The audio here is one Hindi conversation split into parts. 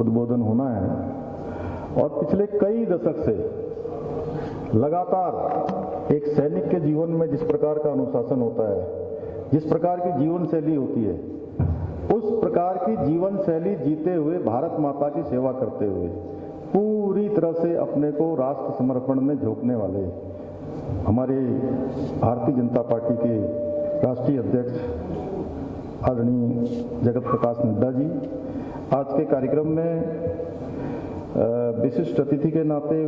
उद्बोधन होना है। और पिछले कई दशक से लगातार एक सैनिक के जीवन में जिस प्रकार का अनुशासन होता है, जिस प्रकार की जीवन शैली होती है, उस प्रकार की जीवन शैली जीते हुए भारत माता की सेवा करते हुए पूरी तरह से अपने को राष्ट्र समर्पण में झोंकने वाले हमारे भारतीय जनता पार्टी के राष्ट्रीय अध्यक्ष आदरणीय जगत प्रकाश नड्डा जी आज के कार्यक्रम में विशिष्ट अतिथि के नाते,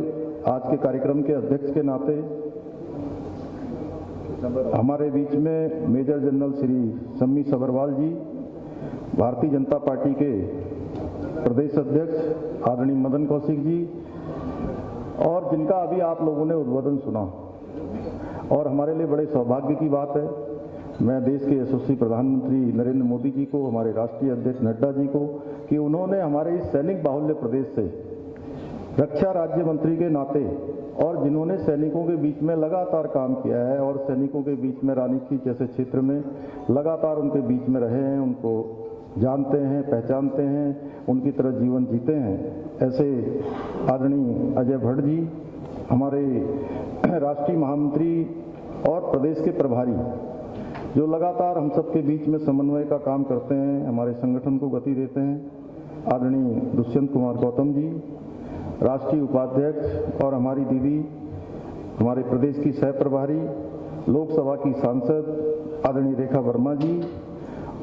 आज के कार्यक्रम के अध्यक्ष के नाते हमारे बीच में मेजर जनरल श्री सम्मी सभरवाल जी, भारतीय जनता पार्टी के प्रदेश अध्यक्ष आदरणीय मदन कौशिक जी, और जिनका अभी आप लोगों ने उद्बोधन सुना। और हमारे लिए बड़े सौभाग्य की बात है, मैं देश के यशस्वी प्रधानमंत्री नरेंद्र मोदी जी को, हमारे राष्ट्रीय अध्यक्ष नड्डा जी को, कि उन्होंने हमारे इस सैनिक बाहुल्य प्रदेश से रक्षा राज्य मंत्री के नाते, और जिन्होंने सैनिकों के बीच में लगातार काम किया है और सैनिकों के बीच में रानीखेत जैसे क्षेत्र में लगातार उनके बीच में रहे हैं, उनको जानते हैं, पहचानते हैं, उनकी तरह जीवन जीते हैं, ऐसे आदरणीय अजय भट्ट जी, हमारे राष्ट्रीय महामंत्री और प्रदेश के प्रभारी, जो लगातार हम सबके बीच में समन्वय का काम करते हैं, हमारे संगठन को गति देते हैं, आदरणीय दुष्यंत कुमार गौतम जी, राष्ट्रीय उपाध्यक्ष, और हमारी दीदी, हमारे प्रदेश की सह प्रभारी, लोकसभा की सांसद आदरणीय रेखा वर्मा जी,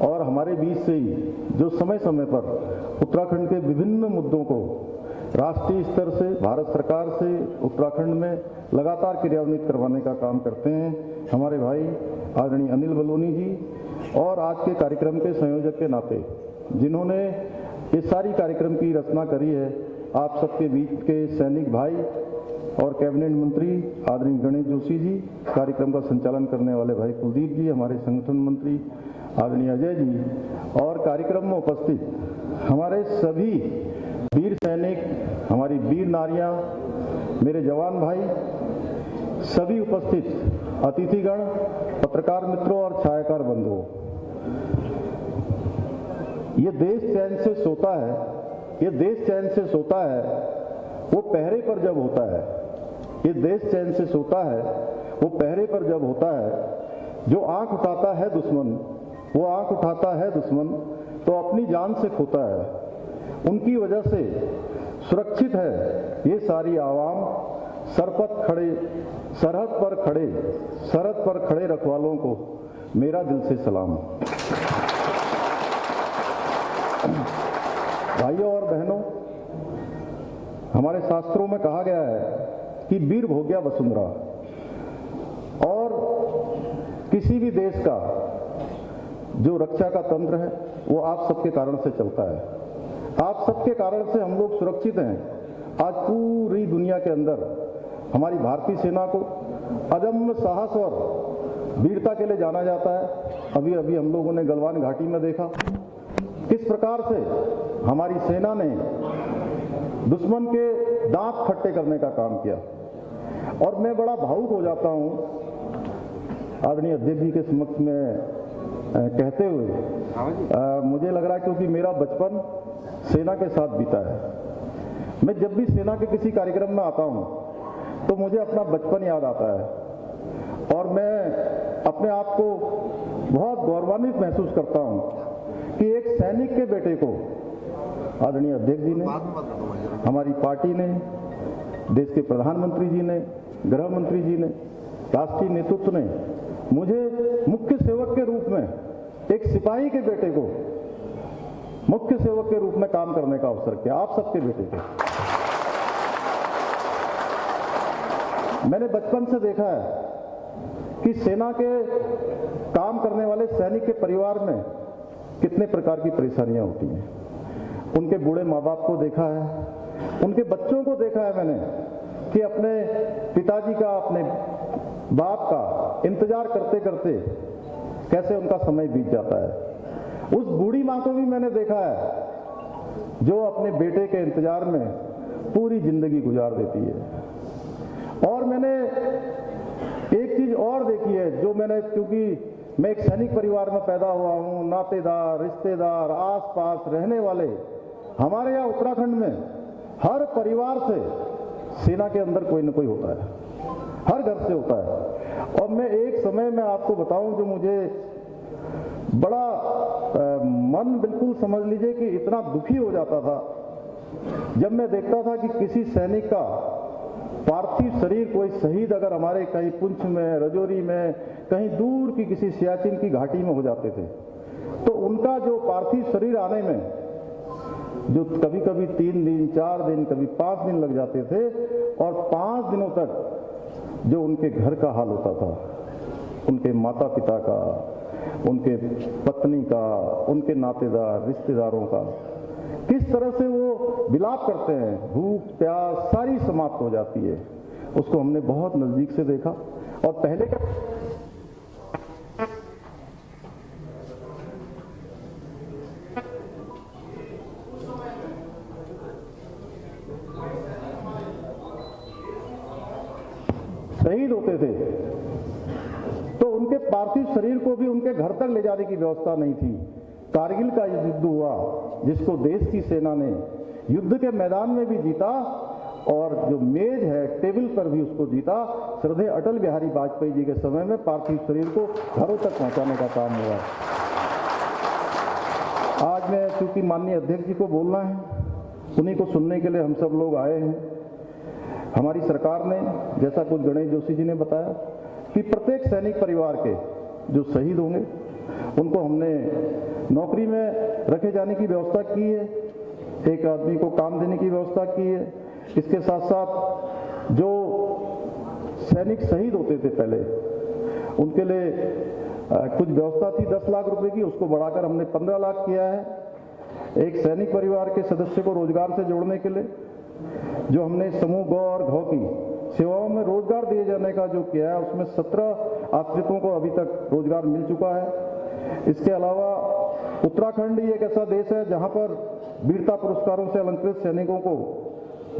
और हमारे बीच से ही जो समय समय पर उत्तराखंड के विभिन्न मुद्दों को राष्ट्रीय स्तर से, भारत सरकार से उत्तराखंड में लगातार क्रियान्वित करवाने का काम करते हैं, हमारे भाई आदरणीय अनिल बलूनी जी, और आज के कार्यक्रम के संयोजक के नाते जिन्होंने इस सारी कार्यक्रम की रचना करी है, आप सबके बीच के सैनिक भाई और कैबिनेट मंत्री आदरणीय गणेश जोशी जी, कार्यक्रम का संचालन करने वाले भाई कुलदीप जी, हमारे संगठन मंत्री आदरणीय अजय जी, और कार्यक्रम में उपस्थित हमारे सभी वीर सैनिक, हमारी वीर नारियां, मेरे जवान भाई, सभी उपस्थित अतिथिगण, पत्रकार मित्रों और छायाकार बंधुओं, ये देश चैन से सोता है, ये देश चैन से सोता है वो पहरे पर जब होता है, ये देश चैन से सोता है वो पहरे पर जब होता है, जो आंख उठाता है दुश्मन, वो आंख उठाता है दुश्मन तो अपनी जान से खोता है, उनकी वजह से सुरक्षित है ये सारी आवाम, सरहद पर खड़े रखवालों को मेरा दिल से सलाम। भाइयों और बहनों, हमारे शास्त्रों में कहा गया है कि वीर भोग्या वसुंधरा, और किसी भी देश का जो रक्षा का तंत्र है वो आप सबके कारण से चलता है, आप सबके कारण से हम लोग सुरक्षित हैं। आज पूरी दुनिया के अंदर हमारी भारतीय सेना को अदम्य साहस और वीरता के लिए जाना जाता है। अभी अभी हम लोगों ने गलवान घाटी में देखा किस प्रकार से हमारी सेना ने दुश्मन के दांत खट्टे करने का काम किया, और मैं बड़ा भावुक हो जाता हूं आदरणीय अध्यक्ष जी के समक्ष में कहते हुए। मुझे लग रहा है क्योंकि मेरा बचपन सेना के साथ बीता है, मैं जब भी सेना के किसी कार्यक्रम में आता हूं तो मुझे अपना बचपन याद आता है, और मैं अपने आप को बहुत गौरवान्वित महसूस करता हूं कि एक सैनिक के बेटे को आदरणीय अध्यक्ष जी ने, हमारी पार्टी ने, देश के प्रधानमंत्री जी ने, गृह मंत्री जी ने, राष्ट्रीय नेतृत्व ने मुझे मुख्य सेवक के रूप में, एक सिपाही के बेटे को मुख्य सेवक के रूप में काम करने का अवसर किया, आप सबके बेटे को। मैंने बचपन से देखा है कि सेना के काम करने वाले सैनिक के परिवार में कितने प्रकार की परेशानियां होती हैं। उनके बूढ़े माँ बाप को देखा है, उनके बच्चों को देखा है मैंने कि अपने पिताजी का, अपने बाप का इंतजार करते करते कैसे उनका समय बीत जाता है। उस बूढ़ी माँ को भी मैंने देखा है जो अपने बेटे के इंतजार में पूरी जिंदगी गुजार देती है। और मैंने एक चीज और देखी है जो मैंने, क्योंकि मैं एक सैनिक परिवार में पैदा हुआ हूं, नातेदार, रिश्तेदार, आसपास रहने वाले हमारे यहाँ उत्तराखंड में हर परिवार से सेना के अंदर कोई न कोई होता है, हर घर से होता है। और मैं एक समय में आपको बताऊं जो मुझे बड़ा मन बिल्कुल समझ लीजिए कि इतना दुखी हो जाता था जब मैं देखता था कि किसी सैनिक का पार्थिव शरीर, कोई शहीद अगर हमारे कहीं पुंछ में, रजौरी में, कहीं दूर की किसी सियाचिन की घाटी में हो जाते थे, तो उनका जो पार्थिव शरीर आने में जो कभी कभी 3 दिन, 4 दिन, कभी 5 दिन लग जाते थे, और 5 दिनों तक जो उनके घर का हाल होता था, उनके माता पिता का, उनके पत्नी का, उनके नातेदार, रिश्तेदारों का, किस तरह से वो विलाप करते हैं, भूख प्यास सारी समाप्त हो जाती है, उसको हमने बहुत नजदीक से देखा। और पहले का शहीद होते थे तो उनके पार्थिव शरीर को भी उनके घर तक ले जाने की व्यवस्था नहीं थी। कारगिल का युद्ध हुआ जिसको देश की सेना ने युद्ध के मैदान में भी जीता, और जो मेज है टेबल पर भी उसको जीता। श्रद्धेय अटल बिहारी वाजपेयी जी के समय में पार्थिव शरीर को घरों तक पहुंचाने का काम हुआ। आज मैं चूंकि माननीय अध्यक्ष जी को बोलना है, उन्हीं को सुनने के लिए हम सब लोग आए हैं। हमारी सरकार ने, जैसा कुछ गणेश जोशी जी ने बताया, कि प्रत्येक सैनिक परिवार के जो शहीद होंगे उनको हमने नौकरी में रखे जाने की व्यवस्था की है, एक आदमी को काम देने की व्यवस्था की है। इसके साथ साथ जो सैनिक शहीद होते थे पहले, उनके लिए कुछ व्यवस्था थी 10 लाख रुपए की, उसको बढ़ाकर हमने 15 लाख किया है। एक सैनिक परिवार के सदस्य को रोजगार से जोड़ने के लिए जो हमने समूह गौ और घौ की सेवाओं में रोजगार दिए जाने का जो किया है, उसमें 17 आश्रितों को अभी तक रोजगार मिल चुका है। इसके अलावा उत्तराखंड ही एक ऐसा देश है जहां पर वीरता पुरस्कारों से अलंकृत सैनिकों को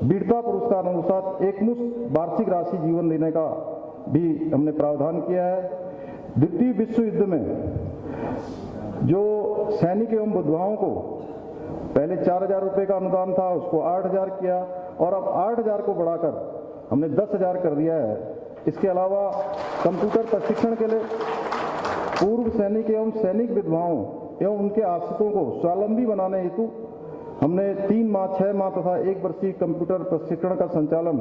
वीरता पुरस्कार अनुसार एकमुश्त वार्षिक राशि जीवन देने का भी हमने प्रावधान किया है। द्वितीय विश्व युद्ध में जो सैनिक एवं विधवाओं को पहले 4,000 रुपए का अनुदान था, उसको 8,000 किया, और अब 8,000 को बढ़ाकर हमने 10,000 कर दिया है। इसके अलावा कंप्यूटर प्रशिक्षण के लिए पूर्व सैनिक एवं सैनिक विधवाओं एवं उनके आश्रितों को स्वावलंबी बनाने हेतु हमने 3 माह, 6 माह तथा 1 वर्षीय कंप्यूटर प्रशिक्षण का संचालन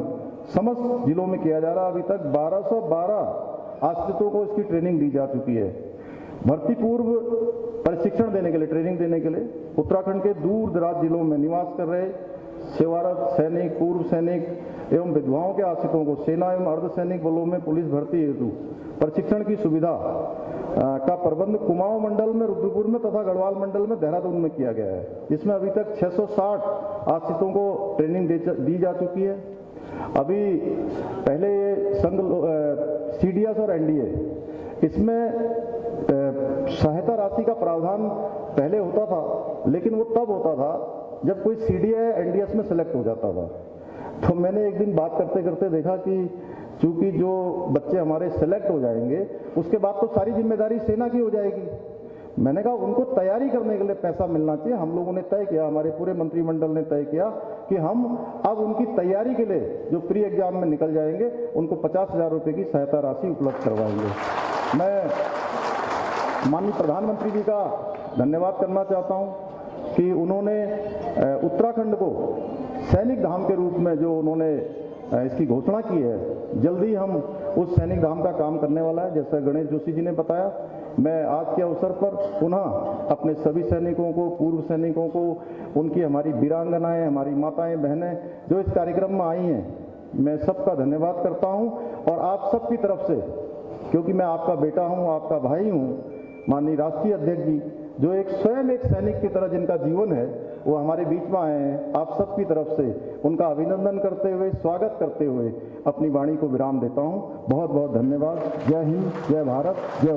समस्त जिलों में किया जा रहा है। अभी तक 1212 आश्रितों को इसकी ट्रेनिंग दी जा चुकी है। भर्ती पूर्व प्रशिक्षण देने के लिए, ट्रेनिंग देने के लिए उत्तराखंड के दूर दराज जिलों में निवास कर रहे सेवारत सैनिक, पूर्व सैनिक एवं विधवाओं के आश्रितों को सेना एवं अर्धसैनिक बलों में पुलिस भर्ती हेतु प्रशिक्षण की सुविधा का प्रबंध कुमाऊं मंडल में, रुद्रपुर में तथा गढ़वाल मंडल में, देहरादून में किया गया है। इसमें अभी तक 660 आश्रितों को ट्रेनिंग दी जा चुकी है। अभी पहले ये संघ CDS और NDA, इसमें सहायता राशि का प्रावधान पहले होता था, लेकिन वो तब होता था जब कोई CDA NDS में सेलेक्ट हो जाता था। तो मैंने एक दिन बात करते करते देखा कि चूंकि जो बच्चे हमारे सेलेक्ट हो जाएंगे उसके बाद तो सारी जिम्मेदारी सेना की हो जाएगी। मैंने कहा उनको तैयारी करने के लिए पैसा मिलना चाहिए। हम लोगों ने तय किया, हमारे पूरे मंत्रिमंडल ने तय किया कि हम अब उनकी तैयारी के लिए जो प्री एग्जाम में निकल जाएंगे उनको 50,000 रुपए की सहायता राशि उपलब्ध करवाएंगे। मैं माननीय प्रधानमंत्री जी का धन्यवाद करना चाहता हूं कि उन्होंने उत्तराखंड को सैनिक धाम के रूप में जो उन्होंने इसकी घोषणा की है, जल्दी हम उस सैनिक धाम का काम करने वाला है। जैसा गणेश जोशी जी ने बताया, मैं आज के अवसर पर पुनः अपने सभी सैनिकों को, पूर्व सैनिकों को, उनकी हमारी वीरांगनाएं, हमारी माताएं, बहनें जो इस कार्यक्रम में आई हैं, मैं सबका धन्यवाद करता हूं। और आप सबकी तरफ से, क्योंकि मैं आपका बेटा हूं, आपका भाई हूं, माननीय राष्ट्रीय अध्यक्ष जी जो एक स्वयं एक सैनिक की तरह जिनका जीवन है वो हमारे बीच में आए हैं, आप सबकी तरफ से उनका अभिनंदन करते हुए, स्वागत करते हुए अपनी वाणी को विराम देता हूं। बहुत बहुत धन्यवाद। जय हिंद, जय भारत, जय